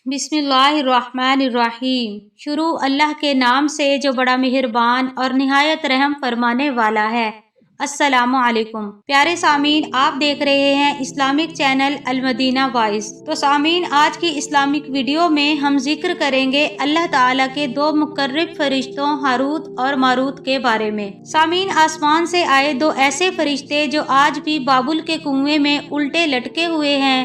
بسم اللہ الرحمن الرحیم۔ شروع اللہ کے نام سے جو بڑا مہربان اور نہایت رحم فرمانے والا ہے۔ السلام علیکم پیارے سامعین، آپ دیکھ رہے ہیں اسلامک چینل المدینہ وائس۔ تو سامعین، آج کی اسلامک ویڈیو میں ہم ذکر کریں گے اللہ تعالیٰ کے دو مقرب فرشتوں ہاروت اور ماروت کے بارے میں۔ سامعین، آسمان سے آئے دو ایسے فرشتے جو آج بھی بابل کے کنویں میں الٹے لٹکے ہوئے ہیں،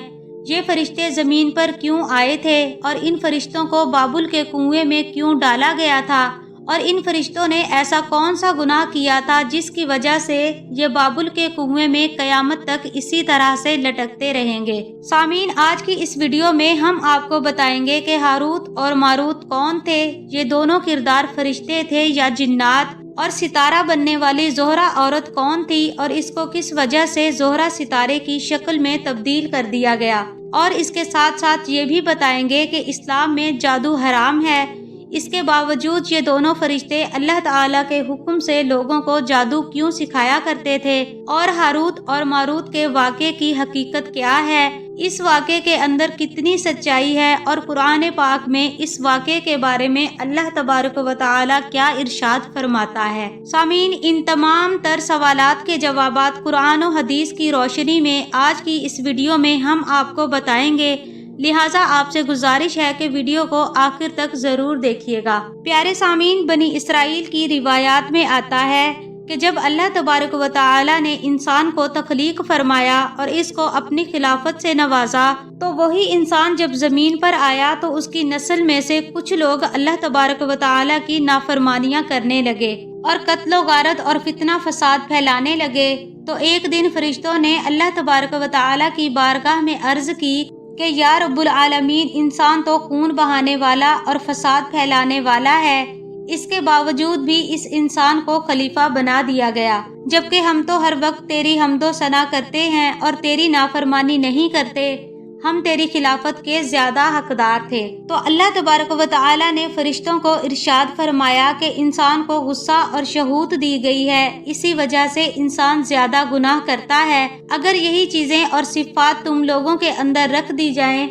یہ فرشتے زمین پر کیوں آئے تھے اور ان فرشتوں کو بابل کے کنویں میں کیوں ڈالا گیا تھا، اور ان فرشتوں نے ایسا کون سا گناہ کیا تھا جس کی وجہ سے یہ بابل کے کنویں میں قیامت تک اسی طرح سے لٹکتے رہیں گے۔ سامعین، آج کی اس ویڈیو میں ہم آپ کو بتائیں گے کہ ہاروت اور ماروت کون تھے، یہ دونوں کردار فرشتے تھے یا جنات، اور ستارہ بننے والی زہرہ عورت کون تھی اور اس کو کس وجہ سے زہرہ ستارے کی شکل میں تبدیل کر دیا گیا، اور اس کے ساتھ ساتھ یہ بھی بتائیں گے کہ اسلام میں جادو حرام ہے، اس کے باوجود یہ دونوں فرشتے اللہ تعالیٰ کے حکم سے لوگوں کو جادو کیوں سکھایا کرتے تھے، اور ہاروت اور ماروت کے واقعے کی حقیقت کیا ہے، اس واقعے کے اندر کتنی سچائی ہے، اور قرآن پاک میں اس واقعے کے بارے میں اللہ تبارک و تعالیٰ کیا ارشاد فرماتا ہے۔ سامعین، ان تمام تر سوالات کے جوابات قرآن و حدیث کی روشنی میں آج کی اس ویڈیو میں ہم آپ کو بتائیں گے، لہٰذا آپ سے گزارش ہے کہ ویڈیو کو آخر تک ضرور دیکھیے گا۔ پیارے سامعین، بنی اسرائیل کی روایات میں آتا ہے کہ جب اللہ تبارک و تعالی نے انسان کو تخلیق فرمایا اور اس کو اپنی خلافت سے نوازا، تو وہی انسان جب زمین پر آیا تو اس کی نسل میں سے کچھ لوگ اللہ تبارک و تعالی کی نافرمانیاں کرنے لگے اور قتل و غارت اور فتنہ فساد پھیلانے لگے۔ تو ایک دن فرشتوں نے اللہ تبارک و تعالی کی بارگاہ میں عرض کی کہ یا رب العالمین، انسان تو خون بہانے والا اور فساد پھیلانے والا ہے، اس کے باوجود بھی اس انسان کو خلیفہ بنا دیا گیا، جبکہ ہم تو ہر وقت تیری حمد و ثنا کرتے ہیں اور تیری نافرمانی نہیں کرتے، ہم تیری خلافت کے زیادہ حقدار تھے۔ تو اللہ تبارک و تعالی نے فرشتوں کو ارشاد فرمایا کہ انسان کو غصہ اور شہوت دی گئی ہے، اسی وجہ سے انسان زیادہ گناہ کرتا ہے۔ اگر یہی چیزیں اور صفات تم لوگوں کے اندر رکھ دی جائیں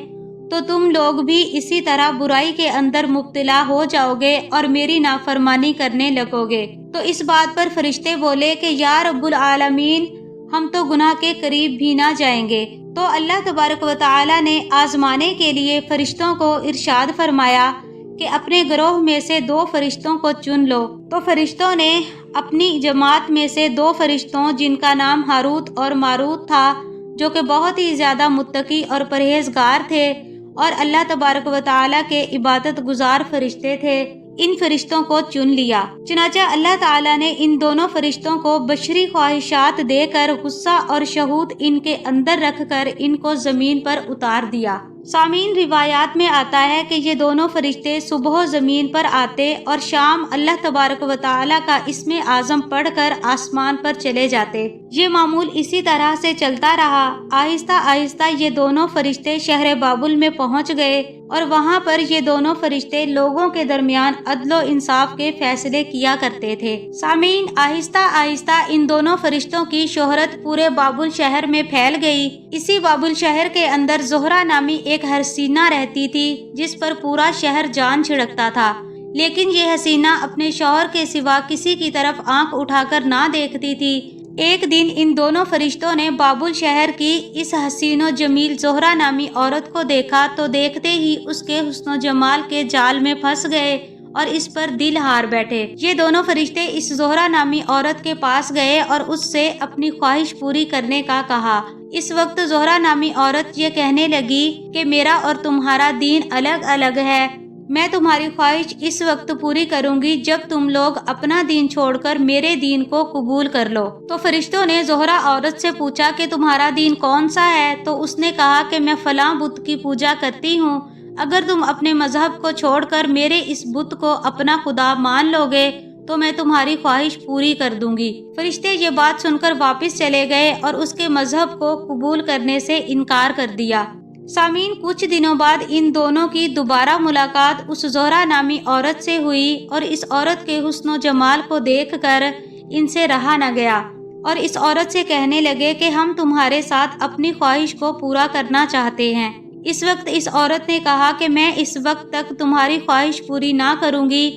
تو تم لوگ بھی اسی طرح برائی کے اندر مبتلا ہو جاؤ گے اور میری نافرمانی کرنے لگو گے۔ تو اس بات پر فرشتے بولے کہ یا رب العالمین، ہم تو گناہ کے قریب بھی نہ جائیں گے۔ تو اللہ تبارک و تعالی نے آزمانے کے لیے فرشتوں کو ارشاد فرمایا کہ اپنے گروہ میں سے 2 فرشتوں کو چن لو۔ تو فرشتوں نے اپنی جماعت میں سے 2 فرشتوں، جن کا نام ہاروت اور ماروت تھا، جو کہ بہت ہی زیادہ متقی اور پرہیزگار تھے اور اللہ تبارک و تعالیٰ کے عبادت گزار فرشتے تھے، ان فرشتوں کو چن لیا۔ چنانچہ اللہ تعالیٰ نے ان دونوں فرشتوں کو بشری خواہشات دے کر غصہ اور شہوت ان کے اندر رکھ کر ان کو زمین پر اتار دیا۔ سامعین، روایات میں آتا ہے کہ یہ دونوں فرشتے صبح زمین پر آتے اور شام اللہ تبارک و تعالیٰ کا اسم اعظم پڑھ کر آسمان پر چلے جاتے۔ یہ معمول اسی طرح سے چلتا رہا۔ آہستہ آہستہ یہ دونوں فرشتے شہر بابل میں پہنچ گئے اور وہاں پر یہ دونوں فرشتے لوگوں کے درمیان عدل و انصاف کے فیصلے کیا کرتے تھے۔ سامعین، آہستہ آہستہ ان دونوں فرشتوں کی شہرت پورے بابل شہر میں پھیل گئی۔ اسی بابل شہر کے اندر زہرہ نامی ایک حسینہ رہتی تھی جس پر پورا شہر جان چھڑکتا تھا، لیکن یہ حسینہ اپنے شوہر کے سوا کسی کی طرف آنکھ اٹھا کر نہ دیکھتی تھی۔ ایک دن ان دونوں فرشتوں نے بابل شہر کی اس حسین و جمیل زہرہ نامی عورت کو دیکھا تو دیکھتے ہی اس کے حسن و جمال کے جال میں پھنس گئے اور اس پر دل ہار بیٹھے۔ یہ دونوں فرشتے اس زہرہ نامی عورت کے پاس گئے اور اس سے اپنی خواہش پوری کرنے کا کہا۔ اس وقت زہرہ نامی عورت یہ کہنے لگی کہ میرا اور تمہارا دین الگ الگ ہے، میں تمہاری خواہش اس وقت پوری کروں گی جب تم لوگ اپنا دین چھوڑ کر میرے دین کو قبول کر لو۔ تو فرشتوں نے زہرہ عورت سے پوچھا کہ تمہارا دین کون سا ہے؟ تو اس نے کہا کہ میں فلاں بت کی پوجا کرتی ہوں، اگر تم اپنے مذہب کو چھوڑ کر میرے اس بت کو اپنا خدا مان لو گے تو میں تمہاری خواہش پوری کر دوں گی۔ فرشتے یہ بات سن کر واپس چلے گئے اور اس کے مذہب کو قبول کرنے سے انکار کر دیا۔ سامعین، کچھ دنوں بعد ان دونوں کی دوبارہ ملاقات اس زہرہ نامی عورت سے ہوئی اور اس عورت کے حسن و جمال کو دیکھ کر ان سے رہا نہ گیا اور اس عورت سے کہنے لگے کہ ہم تمہارے ساتھ اپنی خواہش کو پورا کرنا چاہتے ہیں۔ اس وقت اس عورت نے کہا کہ میں اس وقت تک تمہاری خواہش پوری نہ کروں گی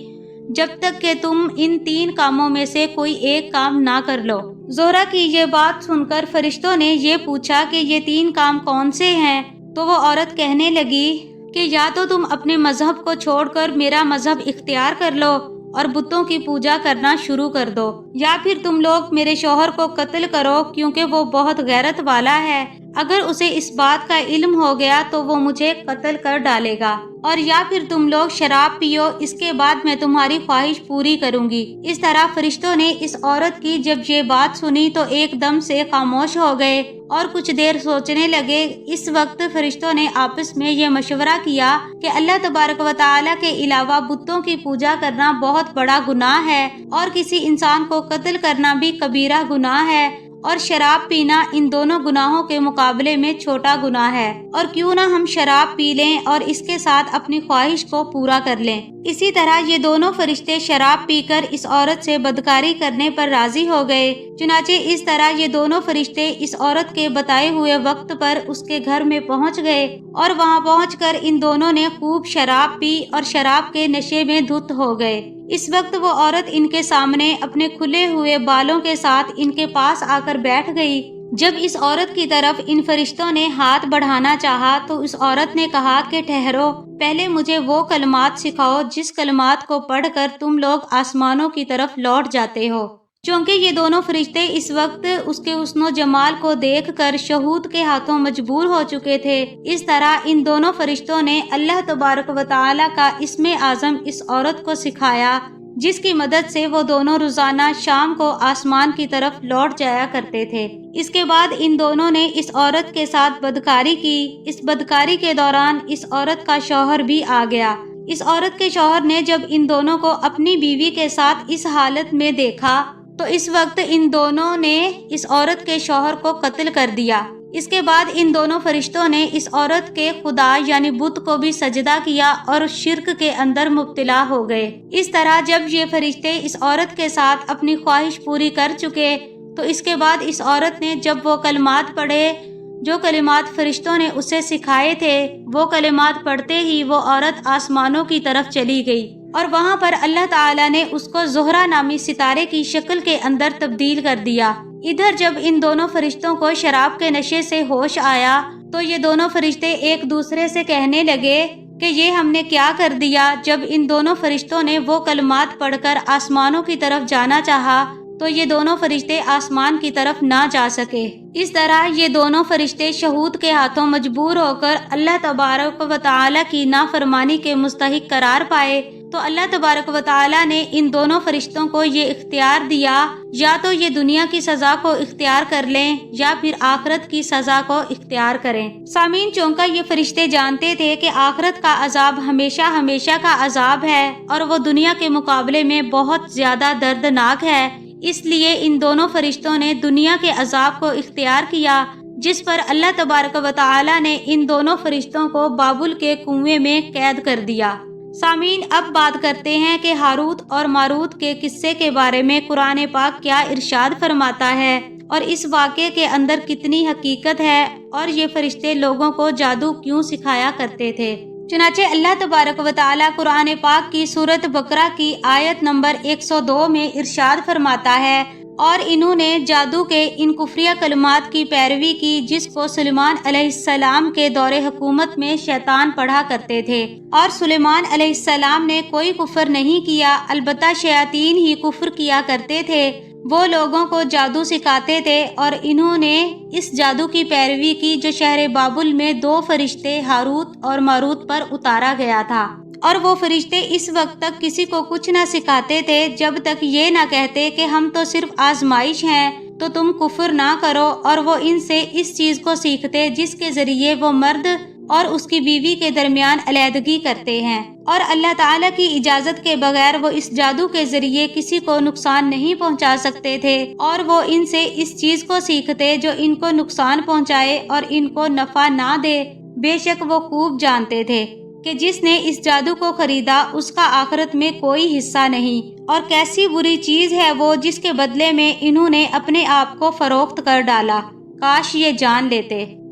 جب تک کہ تم ان 3 کاموں میں سے کوئی ایک کام نہ کر لو۔ زہرہ کی یہ بات سن کر فرشتوں نے یہ پوچھا کہ یہ 3 کام کون سے ہیں؟ تو وہ عورت کہنے لگی کہ یا تو تم اپنے مذہب کو چھوڑ کر میرا مذہب اختیار کر لو اور بتوں کی پوجا کرنا شروع کر دو، یا پھر تم لوگ میرے شوہر کو قتل کرو کیونکہ وہ بہت غیرت والا ہے، اگر اسے اس بات کا علم ہو گیا تو وہ مجھے قتل کر ڈالے گا، اور یا پھر تم لوگ شراب پیو، اس کے بعد میں تمہاری خواہش پوری کروں گی۔ اس طرح فرشتوں نے اس عورت کی جب یہ بات سنی تو ایک دم سے خاموش ہو گئے اور کچھ دیر سوچنے لگے۔ اس وقت فرشتوں نے آپس میں یہ مشورہ کیا کہ اللہ تبارک و تعالیٰ کے علاوہ بتوں کی پوجا کرنا بہت بڑا گناہ ہے، اور کسی انسان کو قتل کرنا بھی کبیرہ گناہ ہے، اور شراب پینا ان دونوں گناہوں کے مقابلے میں چھوٹا گناہ ہے، اور کیوں نہ ہم شراب پی لیں اور اس کے ساتھ اپنی خواہش کو پورا کر لیں۔ اسی طرح یہ دونوں فرشتے شراب پی کر اس عورت سے بدکاری کرنے پر راضی ہو گئے۔ چنانچہ اس طرح یہ دونوں فرشتے اس عورت کے بتائے ہوئے وقت پر اس کے گھر میں پہنچ گئے، اور وہاں پہنچ کر ان دونوں نے خوب شراب پی اور شراب کے نشے میں دھت ہو گئے۔ اس وقت وہ عورت ان کے سامنے اپنے کھلے ہوئے بالوں کے ساتھ ان کے پاس آ کر بیٹھ گئی۔ جب اس عورت کی طرف ان فرشتوں نے ہاتھ بڑھانا چاہا تو اس عورت نے کہا کہ ٹھہرو، پہلے مجھے وہ کلمات سکھاؤ جس کلمات کو پڑھ کر تم لوگ آسمانوں کی طرف لوٹ جاتے ہو۔ چونکہ یہ دونوں فرشتے اس وقت اس کے حسن و جمال کو دیکھ کر شہود کے ہاتھوں مجبور ہو چکے تھے، اس طرح ان دونوں فرشتوں نے اللہ تبارک و تعالیٰ کا اسم اعظم اس عورت کو سکھایا، جس کی مدد سے وہ دونوں روزانہ شام کو آسمان کی طرف لوٹ جایا کرتے تھے۔ اس کے بعد ان دونوں نے اس عورت کے ساتھ بدکاری کی۔ اس بدکاری کے دوران اس عورت کا شوہر بھی آ گیا۔ اس عورت کے شوہر نے جب ان دونوں کو اپنی بیوی کے ساتھ اس حالت میں دیکھا تو اس وقت ان دونوں نے اس عورت کے شوہر کو قتل کر دیا۔ اس کے بعد ان دونوں فرشتوں نے اس عورت کے خدا یعنی بت کو بھی سجدہ کیا اور شرک کے اندر مبتلا ہو گئے۔ اس طرح جب یہ فرشتے اس عورت کے ساتھ اپنی خواہش پوری کر چکے تو اس کے بعد اس عورت نے جب وہ کلمات پڑھے جو کلمات فرشتوں نے اسے سکھائے تھے، وہ کلمات پڑھتے ہی وہ عورت آسمانوں کی طرف چلی گئی، اور وہاں پر اللہ تعالیٰ نے اس کو زہرہ نامی ستارے کی شکل کے اندر تبدیل کر دیا۔ ادھر جب ان دونوں فرشتوں کو شراب کے نشے سے ہوش آیا تو یہ دونوں فرشتے ایک دوسرے سے کہنے لگے کہ یہ ہم نے کیا کر دیا۔ جب ان دونوں فرشتوں نے وہ کلمات پڑھ کر آسمانوں کی طرف جانا چاہا تو یہ دونوں فرشتے آسمان کی طرف نہ جا سکے۔ اس طرح یہ دونوں فرشتے شہود کے ہاتھوں مجبور ہو کر اللہ تبارک و تعالیٰ کی نافرمانی کے مستحق قرار پائے۔ تو اللہ تبارک و تعالیٰ نے ان دونوں فرشتوں کو یہ اختیار دیا، یا تو یہ دنیا کی سزا کو اختیار کر لیں یا پھر آخرت کی سزا کو اختیار کریں۔ سامعین، چونکہ یہ فرشتے جانتے تھے کہ آخرت کا عذاب ہمیشہ ہمیشہ کا عذاب ہے اور وہ دنیا کے مقابلے میں بہت زیادہ دردناک ہے، اس لیے ان دونوں فرشتوں نے دنیا کے عذاب کو اختیار کیا، جس پر اللہ تبارک و تعالیٰ نے ان دونوں فرشتوں کو بابل کے کنویں میں قید کر دیا۔ سامعین، اب بات کرتے ہیں کہ ہاروت اور ماروت کے قصے کے بارے میں قرآن پاک کیا ارشاد فرماتا ہے اور اس واقعے کے اندر کتنی حقیقت ہے، اور یہ فرشتے لوگوں کو جادو کیوں سکھایا کرتے تھے۔ چنانچہ اللہ تبارک و تعالیٰ قرآن پاک کی سورۃ بقرہ کی آیت نمبر 102 میں ارشاد فرماتا ہے، اور انہوں نے جادو کے ان کفریہ کلمات کی پیروی کی جس کو سلیمان علیہ السلام کے دور حکومت میں شیطان پڑھا کرتے تھے، اور سلیمان علیہ السلام نے کوئی کفر نہیں کیا، البتہ شیاطین ہی کفر کیا کرتے تھے۔ وہ لوگوں کو جادو سکھاتے تھے اور انہوں نے اس جادو کی پیروی کی جو شہر بابل میں 2 فرشتے ہاروت اور ماروت پر اتارا گیا تھا، اور وہ فرشتے اس وقت تک کسی کو کچھ نہ سکھاتے تھے جب تک یہ نہ کہتے کہ ہم تو صرف آزمائش ہیں تو تم کفر نہ کرو، اور وہ ان سے اس چیز کو سیکھتے جس کے ذریعے وہ مرد اور اس کی بیوی کے درمیان علیحدگی کرتے ہیں، اور اللہ تعالیٰ کی اجازت کے بغیر وہ اس جادو کے ذریعے کسی کو نقصان نہیں پہنچا سکتے تھے، اور وہ ان سے اس چیز کو سیکھتے جو ان کو نقصان پہنچائے اور ان کو نفع نہ دے۔ بے شک وہ خوب جانتے تھے کہ جس نے اس جادو کو خریدا اس کا آخرت میں کوئی حصہ نہیں، اور کیسی بری چیز ہے وہ جس کے بدلے میں انہوں نے اپنے آپ کو فروخت کر ڈالا، کاش یہ جان لیتے۔